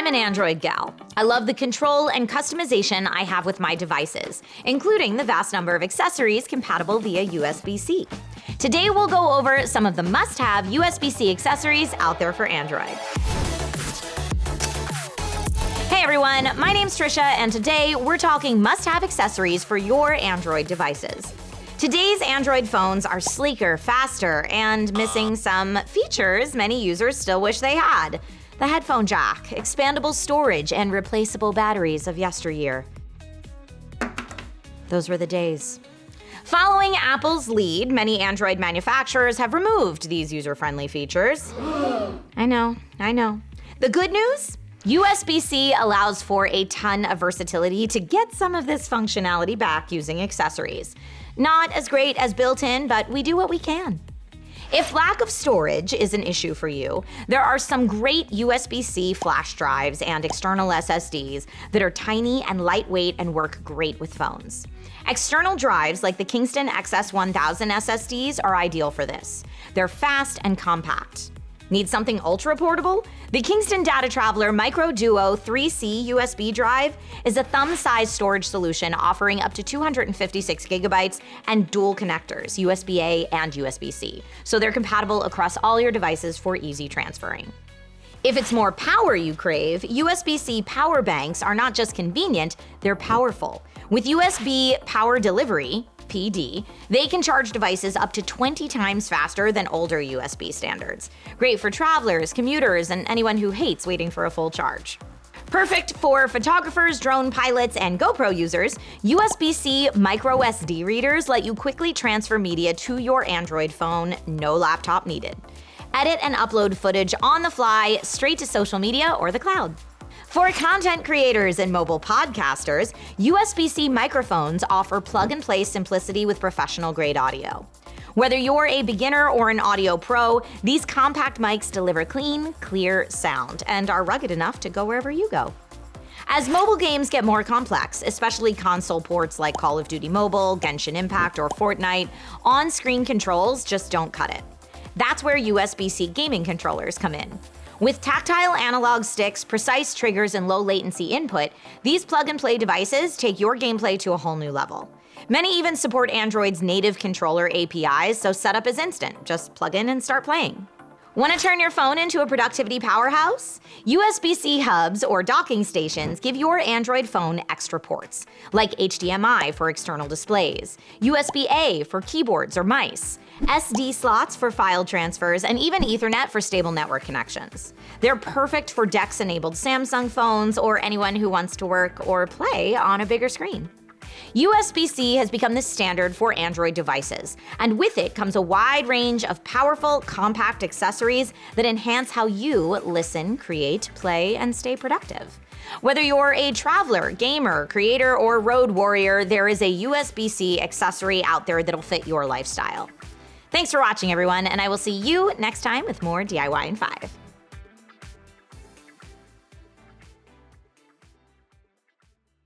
I'm an Android gal. I love the control and customization I have with my devices, including the vast number of accessories compatible via USB-C. Today we'll go over some of the must-have USB-C accessories out there for Android. Hey everyone, my name's Trisha, and today we're talking must-have accessories for your Android devices. Today's Android phones are sleeker, faster, and missing some features many users still wish they had. The headphone jack, expandable storage, and replaceable batteries of yesteryear. Those were the days. Following Apple's lead, many Android manufacturers have removed these user-friendly features. I know. The good news? USB-C allows for a ton of versatility to get some of this functionality back using accessories. Not as great as built-in, but we do what we can. If lack of storage is an issue for you, there are some great USB-C flash drives and external SSDs that are tiny and lightweight and work great with phones. External drives like the Kingston XS1000 SSDs are ideal for this. They're fast and compact. Need something ultra portable? The Kingston DataTraveler microDuo 3C USB drive is a thumb-sized storage solution offering up to 256 gigabytes and dual connectors, USB-A and USB-C, so they're compatible across all your devices for easy transferring. If it's more power you crave, USB-C power banks are not just convenient, they're powerful. With USB power delivery, PD, they can charge devices up to 20 times faster than older USB standards. Great for travelers, commuters, and anyone who hates waiting for a full charge. Perfect for photographers, drone pilots, and GoPro users, USB-C microSD readers let you quickly transfer media to your Android phone, no laptop needed. Edit and upload footage on the fly, straight to social media or the cloud. For content creators and mobile podcasters, USB-C microphones offer plug-and-play simplicity with professional-grade audio. Whether you're a beginner or an audio pro, these compact mics deliver clean, clear sound and are rugged enough to go wherever you go. As mobile games get more complex, especially console ports like Call of Duty Mobile, Genshin Impact, or Fortnite, on-screen controls just don't cut it. That's where USB-C gaming controllers come in. With tactile analog sticks, precise triggers, and low latency input, these plug-and-play devices take your gameplay to a whole new level. Many even support Android's native controller APIs, so setup is instant. Just plug in and start playing. Want to turn your phone into a productivity powerhouse? USB-C hubs or docking stations give your Android phone extra ports, like HDMI for external displays, USB-A for keyboards or mice, SD slots for file transfers, and even Ethernet for stable network connections. They're perfect for DeX-enabled Samsung phones or anyone who wants to work or play on a bigger screen. USB-C has become the standard for Android devices, and with it comes a wide range of powerful, compact accessories that enhance how you listen, create, play, and stay productive. Whether you're a traveler, gamer, creator, or road warrior, there is a USB-C accessory out there that'll fit your lifestyle. Thanks for watching, everyone, and I will see you next time with more DIY in 5.